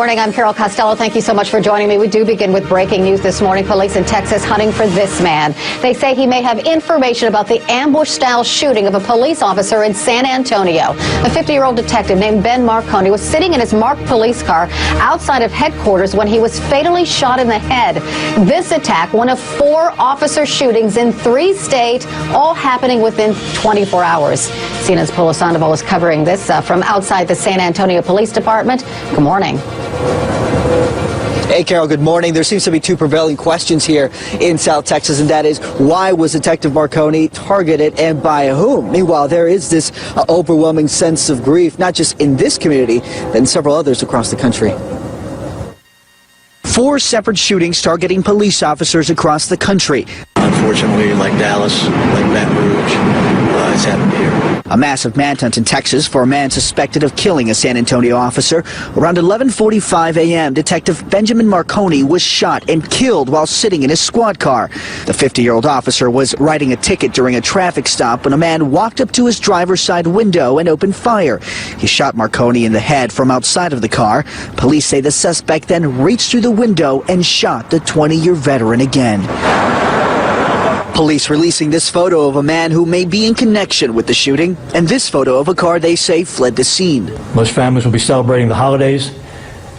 morning. I'm Carol Costello. Thank you so much for joining me. We do begin with breaking news this morning. Police in Texas hunting for this man. They say he may have information about the ambush-style shooting of a police officer in San Antonio. A 50-year-old detective named Ben Marconi was sitting in his marked police car outside of headquarters when he was fatally shot in the head. This attack, one of 4 officer shootings in 3 states, all happening within 24 hours. CNN's Polo Sandoval is covering this from outside the San Antonio Police Department. Good morning. Hey, Carol, good morning. There seems to be 2 prevailing questions here in South Texas, and that is, why was Detective Marconi targeted and by whom? Meanwhile, there is this overwhelming sense of grief, not just in this community, but in several others across the country. 4 separate shootings targeting police officers across the country. Unfortunately, like Dallas, like Baton Rouge, it's happened here. A massive manhunt in Texas for a man suspected of killing a San Antonio officer. Around 11:45 a.m., Detective Benjamin Marconi was shot and killed while sitting in his squad car. The 50-year-old officer was writing a ticket during a traffic stop when a man walked up to his driver's side window and opened fire. He shot Marconi in the head from outside of the car. Police say the suspect then reached through the window and shot the 20-year veteran again. Police releasing this photo of a man who may be in connection with the shooting, and this photo of a car they say fled the scene. Most families will be celebrating the holidays.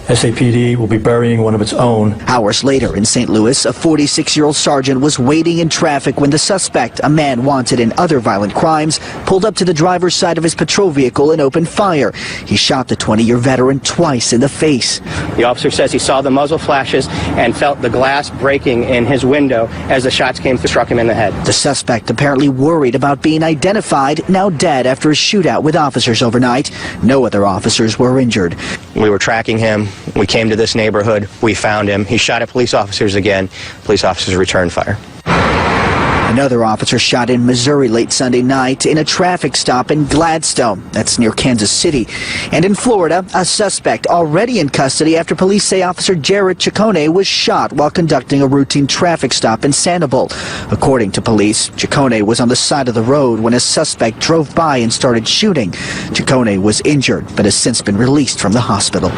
SAPD will be burying one of its own. Hours later in St. Louis, a 46-year-old sergeant was waiting in traffic when the suspect, a man wanted in other violent crimes, pulled up to the driver's side of his patrol vehicle and opened fire. He shot the 20-year veteran twice in the face. The officer says he saw the muzzle flashes and felt the glass breaking in his window as the shots came through, struck him in the head. The suspect, apparently worried about being identified, now dead after a shootout with officers overnight. No other officers were injured. We were tracking him. We came to this neighborhood. We found him. He shot at police officers again. Police officers returned fire. Another officer shot in Missouri late Sunday night in a traffic stop in Gladstone. That's near Kansas City. And in Florida, a suspect already in custody after police say Officer Jared Ciccone was shot while conducting a routine traffic stop in Sanibel. According to police, Ciccone was on the side of the road when a suspect drove by and started shooting. Ciccone was injured, but has since been released from the hospital.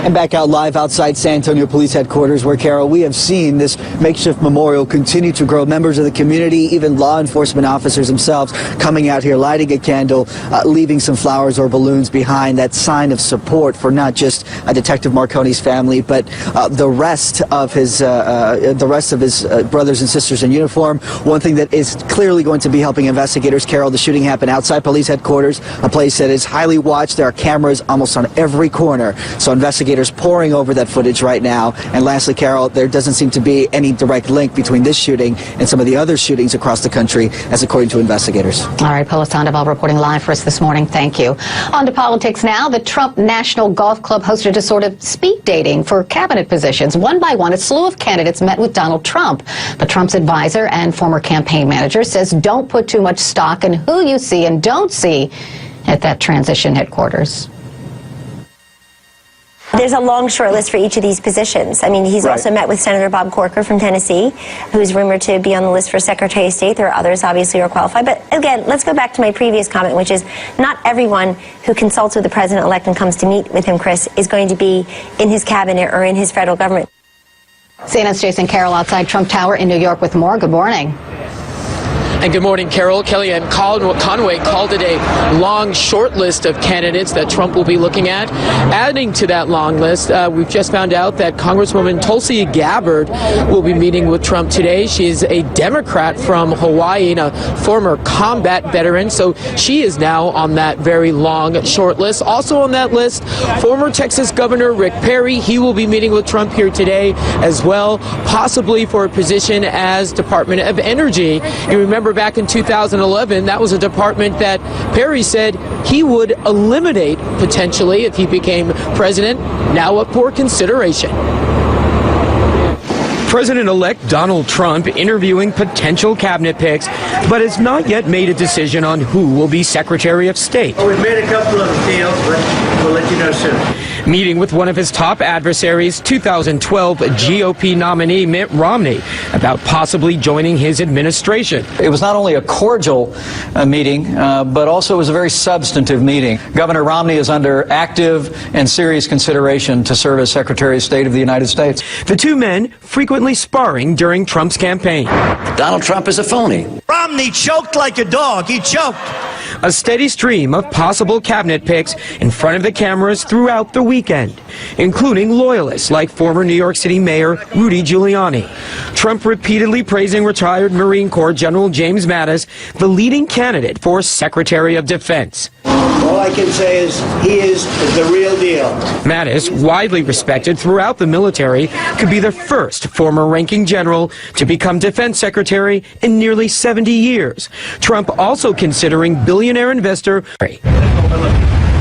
And back out live outside San Antonio Police Headquarters, where, Carol, we have seen this makeshift memorial continue to grow. Members of the community, even law enforcement officers themselves, coming out here, lighting a candle, leaving some flowers or balloons behind. That sign of support for not just Detective Marconi's family, but the rest of his brothers and sisters in uniform. One thing that is clearly going to be helping investigators, Carol, the shooting happened outside police headquarters, a place that is highly watched. There are cameras almost on every corner, so investigators pouring over that footage right now. And lastly, Carol, there doesn't seem to be any direct link between this shooting and some of the other shootings across the country, as according to investigators. All right, Polo Sandoval reporting live for us this morning. Thank you. On to politics now. The Trump National Golf Club hosted a sort of speed dating for cabinet positions. One by one, a slew of candidates met with Donald Trump. But Trump's advisor and former campaign manager says don't put too much stock in who you see and don't see at that transition headquarters. There's a long short list for each of these positions. I mean, he's also met with Senator Bob Corker from Tennessee, who's rumored to be on the list for Secretary of State. There are others, obviously, who are qualified. But again, let's go back to my previous comment, which is not everyone who consults with the president-elect and comes to meet with him, Chris, is going to be in his cabinet or in his federal government. CNN's Jason Carroll outside Trump Tower in New York with more. Good morning. And good morning, Carol. Kellyanne Conway called it a long, short list of candidates that Trump will be looking at. Adding to that long list, we've just found out that Congresswoman Tulsi Gabbard will be meeting with Trump today. She is a Democrat from Hawaii and a former combat veteran, so she is now on that very long, short list. Also on that list, former Texas Governor Rick Perry. He will be meeting with Trump here today as well, possibly for a position as Department of Energy. You remember back in 2011, that was a department that Perry said he would eliminate potentially if he became president, now up for consideration. President-elect Donald Trump interviewing potential cabinet picks, but has not yet made a decision on who will be Secretary of State. Well, we've made a couple of deals, but we'll let you know soon. meeting with one of his top adversaries, 2012 GOP nominee Mitt Romney, about possibly joining his administration. It was not only a cordial meeting, but also it was a very substantive meeting. Governor Romney is under active and serious consideration to serve as Secretary of State of the United States. The two men frequently sparring during Trump's campaign. Donald Trump is a phony. Romney choked like a dog. He choked. A steady stream of possible cabinet picks in front of the cameras throughout the weekend, including loyalists like former New York City Mayor Rudy Giuliani. Trump repeatedly praising retired Marine Corps General James Mattis, the leading candidate for Secretary of Defense. All I can say is he is the real deal. Mattis, widely respected throughout the military, could be the first former ranking general to become defense secretary in nearly 70 years. Trump also considering billionaire investor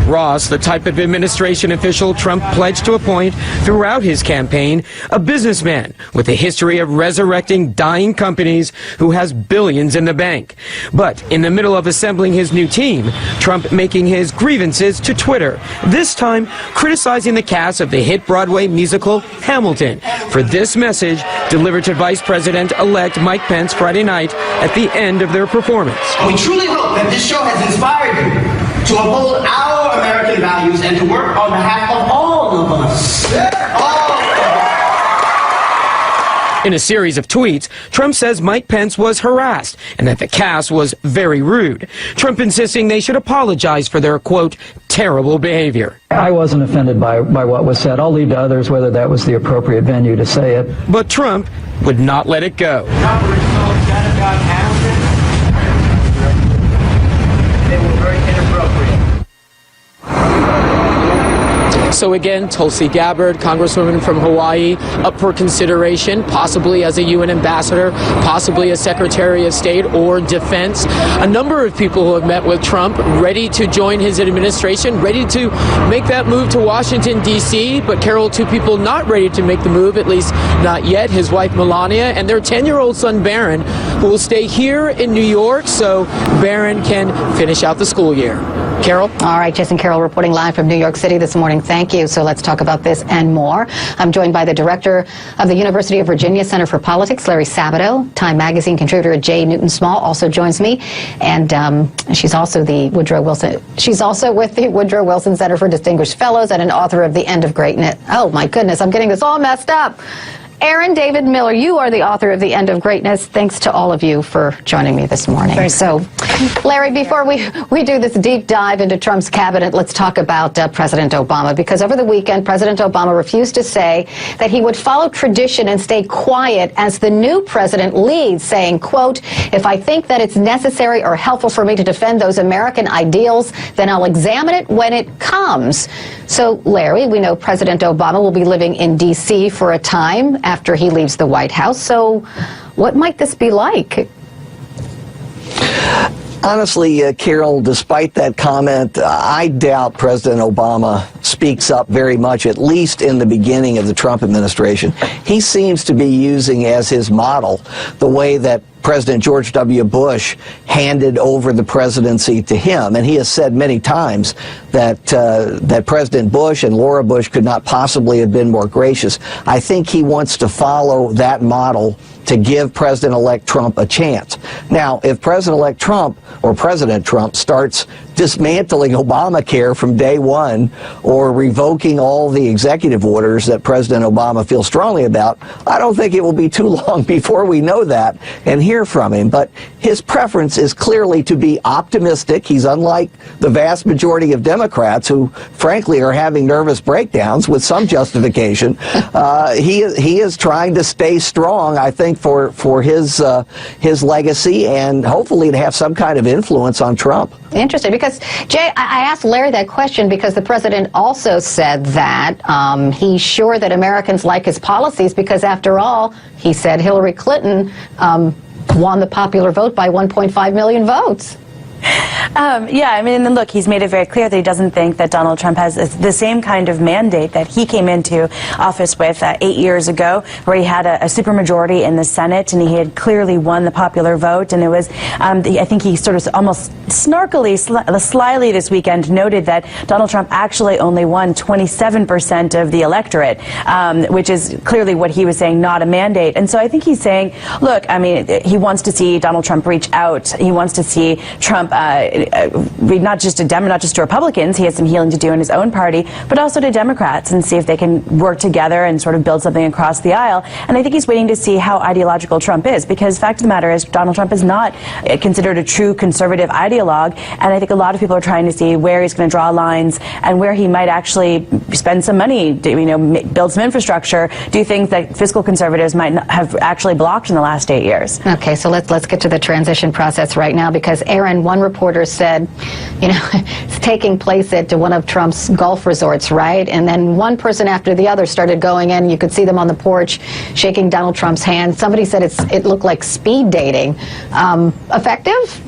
Ross, the type of administration official Trump pledged to appoint throughout his campaign, a businessman with a history of resurrecting dying companies who has billions in the bank. But in the middle of assembling his new team, Trump making his grievances to Twitter, this time criticizing the cast of the hit Broadway musical Hamilton for this message delivered to Vice President-elect Mike Pence Friday night at the end of their performance. We truly hope that this show has inspired you to uphold our American values and to work on behalf of all of us. In a series of tweets, Trump says Mike Pence was harassed and that the cast was very rude. Trump insisting they should apologize for their, quote, terrible behavior. I wasn't offended by what was said. I'll leave to others whether that was the appropriate venue to say it. But Trump would not let it go. So again, Tulsi Gabbard, Congresswoman from Hawaii, up for consideration, possibly as a UN ambassador, possibly as Secretary of State or Defense. A number of people who have met with Trump, ready to join his administration, ready to make that move to Washington, D.C. But, Carol, two people not ready to make the move, at least not yet, his wife Melania and their 10-year-old son Barron, who will stay here in New York so Barron can finish out the school year. Carol? All right, Jason Carroll reporting live from New York City this morning. Thank you. So let's talk about this and more. I'm joined by the director of the University of Virginia Center for Politics, Larry Sabato. Time Magazine contributor Jay Newton-Small also joins me, and she's also the Woodrow Wilson. She's also with the Woodrow Wilson Center for Distinguished Fellows and an author of The End of Greatness. Oh my goodness, I'm getting this all messed up. Aaron David Miller, you are the author of The End of Greatness. Thanks to all of you for joining me this morning. So, Larry, before we do this deep dive into Trump's cabinet, let's talk about President Obama, because over the weekend, President Obama refused to say that he would follow tradition and stay quiet as the new president leads, saying, quote, if I think that it's necessary or helpful for me to defend those American ideals, then I'll examine it when it comes. So, Larry, we know President Obama will be living in D.C. for a time after he leaves the White House. So what might this be like? Honestly, Carol, despite that comment, I doubt President Obama speaks up very much, at least in the beginning of the Trump administration. He seems to be using as his model the way that President George W. Bush handed over the presidency to him. And he has said many times that that President Bush and Laura Bush could not possibly have been more gracious. I think he wants to follow that model to give President-elect Trump a chance. Now, if President-elect Trump or President Trump starts dismantling Obamacare from day one or revoking all the executive orders that President Obama feels strongly about, I don't think it will be too long before we know that and hear from him. But his preference is clearly to be optimistic. He's unlike the vast majority of Democrats who, frankly, are having nervous breakdowns with some justification. He is trying to stay strong, I think, for his legacy and hopefully to have some kind of influence on Trump. Interesting, because, Jay, I asked Larry that question because the president also said that he's sure that Americans like his policies because, after all, he said Hillary Clinton won the popular vote by 1.5 million votes. Yeah, I mean, look, he's made it very clear that he doesn't think that Donald Trump has the same kind of mandate that he came into office with 8 years ago, where he had a supermajority in the Senate, and he had clearly won the popular vote. And it was, I think he sort of almost snarkily, slyly this weekend noted that Donald Trump actually only won 27% of the electorate, which is clearly what he was saying, not a mandate. And so I think he's saying, look, I mean, he wants to see Donald Trump reach out. He wants to see Trump not just to Republicans. He has some healing to do in his own party, but also to Democrats, and see if they can work together and sort of build something across the aisle. And I think he's waiting to see how ideological Trump is, because the fact of the matter is Donald Trump is not considered a true conservative ideologue, and I think a lot of people are trying to see where he's going to draw lines and where he might actually spend some money, build some infrastructure, do things that fiscal conservatives might not have actually blocked in the last 8 years. Okay, so let's get to the transition process right now, because Aaron, one reporter said, it's taking place at one of Trump's golf resorts, right? And then one person after the other started going in. You could see them on the porch shaking Donald Trump's hand. Somebody said it looked like speed dating. Effective?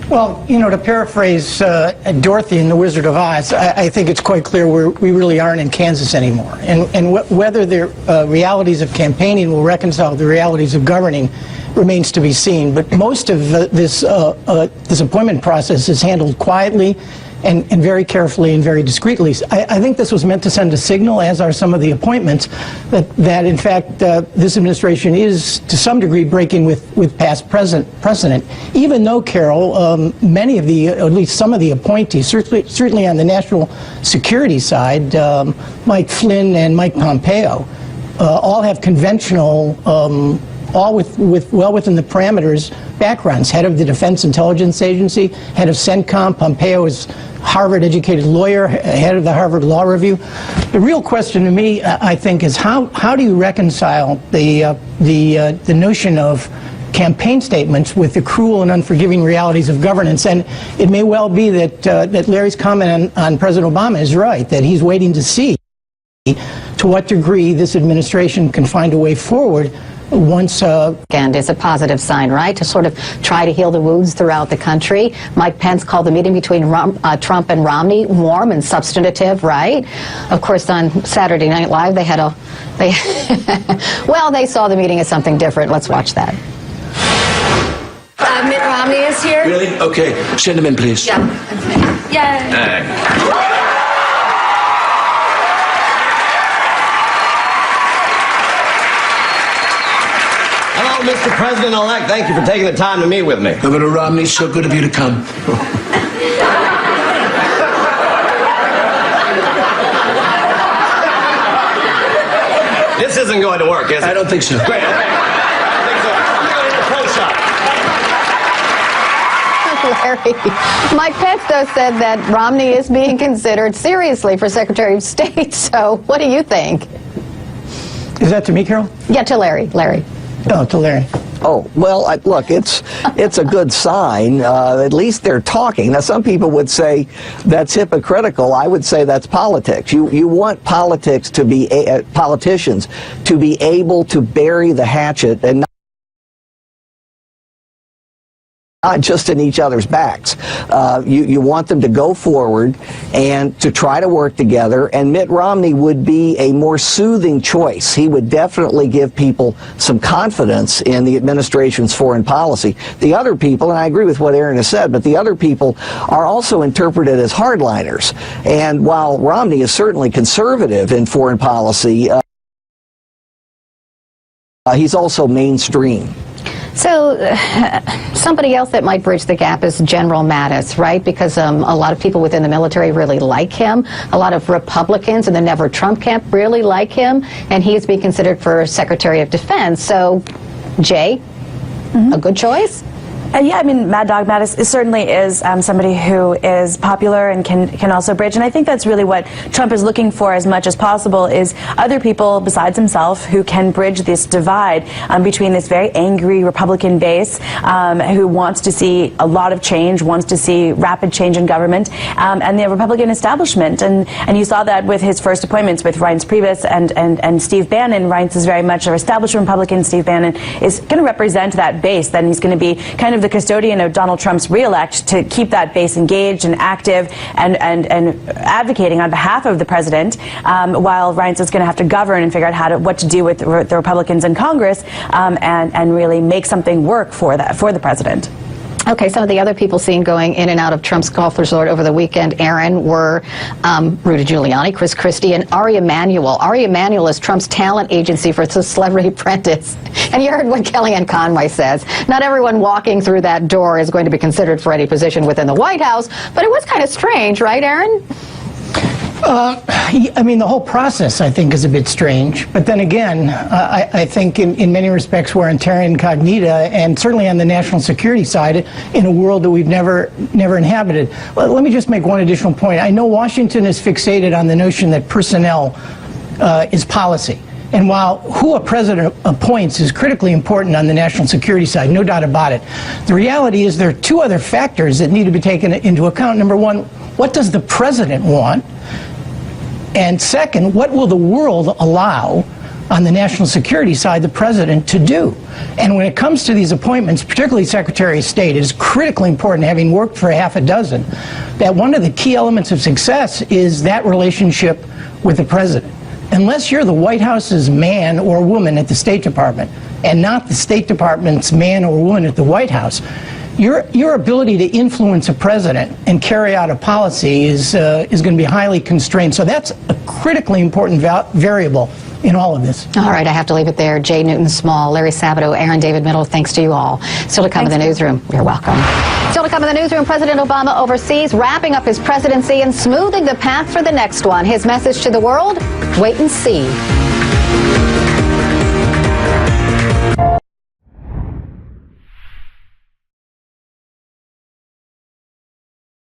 Well, to paraphrase Dorothy in The Wizard of Oz, I think it's quite clear we really aren't in Kansas anymore. And whether the realities of campaigning will reconcile the realities of governing remains to be seen. But most of this appointment process is handled quietly and very carefully and very discreetly. I think this was meant to send a signal, as are some of the appointments, that in fact this administration is to some degree breaking with past precedent. Even though, Carol, many of at least some of the appointees, certainly on the national security side, Mike Flynn and Mike Pompeo, all have conventional, all well within the parameters, backgrounds. Head of the Defense Intelligence Agency, head of CENTCOM. Pompeo is Harvard-educated lawyer, head of the Harvard Law Review. The real question to me, I think, is how do you reconcile the notion of campaign statements with the cruel and unforgiving realities of governance? And it may well be that Larry's comment on President Obama is right, that he's waiting to see to what degree this administration can find a way forward once and it's a positive sign, right, to sort of try to heal the wounds throughout the country. Mike Pence called the meeting between Trump and Romney warm and substantive, right? Of course, on Saturday Night Live, they saw the meeting as something different. Let's watch that. Mitt Romney is here. Really? Okay, send him in, please. Yeah. Yeah. Hello, Mr. President-elect. Thank you for taking the time to meet with me. Governor Romney, so good of you to come. This isn't going to work, is it? I don't think so. Great, okay. I think so. I'm going to Larry, Mike Pence, though, said that Romney is being considered seriously for Secretary of State. So what do you think? Is that to me, Carol? Yeah, to Larry. Larry. Oh, to Larry. Oh, well, look, it's a good sign. At least they're talking. Now, some people would say that's hypocritical. I would say that's politics. You want politics to be politicians to be able to bury the hatchet and not just in each other's backs. You want them to go forward and to try to work together, and Mitt Romney would be a more soothing choice. He would definitely give people some confidence in the administration's foreign policy. The other people, and I agree with what Aaron has said, but the other people are also interpreted as hardliners. And while Romney is certainly conservative in foreign policy, he's also mainstream. So somebody else that might bridge the gap is General Mattis, right? Because a lot of people within the military really like him. A lot of Republicans in the Never Trump camp really like him. And he is being considered for Secretary of Defense. So, Jay, a good choice? Yeah, I mean, Mad Dog Mattis certainly is somebody who is popular and can also bridge. And I think that's really what Trump is looking for as much as possible, is other people besides himself who can bridge this divide between this very angry Republican base who wants to see a lot of change, wants to see rapid change in government, and the Republican establishment. And you saw that with his first appointments with Reince Priebus and Steve Bannon. Reince is very much an established Republican. Steve Bannon is going to represent that base. Then he's going to be kind of of the custodian of Donald Trump's reelect to keep that base engaged and active and advocating on behalf of the president, while Reince is going to have to govern and figure out what to do with the Republicans in Congress, and really make something work for the president. Okay, some of the other people seen going in and out of Trump's golf resort over the weekend, Aaron, were Rudy Giuliani, Chris Christie, and Ari Emanuel. Ari Emanuel is Trump's talent agency for The Celebrity Apprentice. And you heard what Kellyanne Conway says. Not everyone walking through that door is going to be considered for any position within the White House, but it was kind of strange, right, Aaron? I mean, the whole process, I think, is a bit strange. But then again, I think in many respects we're in terra incognita, and certainly on the national security side, in a world that we've never inhabited. Well, let me just make one additional point. I know Washington is fixated on the notion that personnel is policy. And while who a president appoints is critically important on the national security side, no doubt about it, the reality is there are two other factors that need to be taken into account. Number one, what does the president want? And second, what will the world allow on the national security side the president to do? And when it comes to these appointments, particularly Secretary of State, it is critically important, having worked for half a dozen, that one of the key elements of success is that relationship with the president. Unless you're the White House's man or woman at the State Department and not the State Department's man or woman at the White House, your ability to influence a president and carry out a policy is going to be highly constrained. So that's a critically important variable in all of this. All right, I have to leave it there. Jay Newton-Small, Larry Sabato, Aaron David Middle, thanks to you all. Still to come in the newsroom. You're welcome. Still to come in the newsroom, President Obama overseas, wrapping up his presidency and smoothing the path for the next one. His message to the world, wait and see.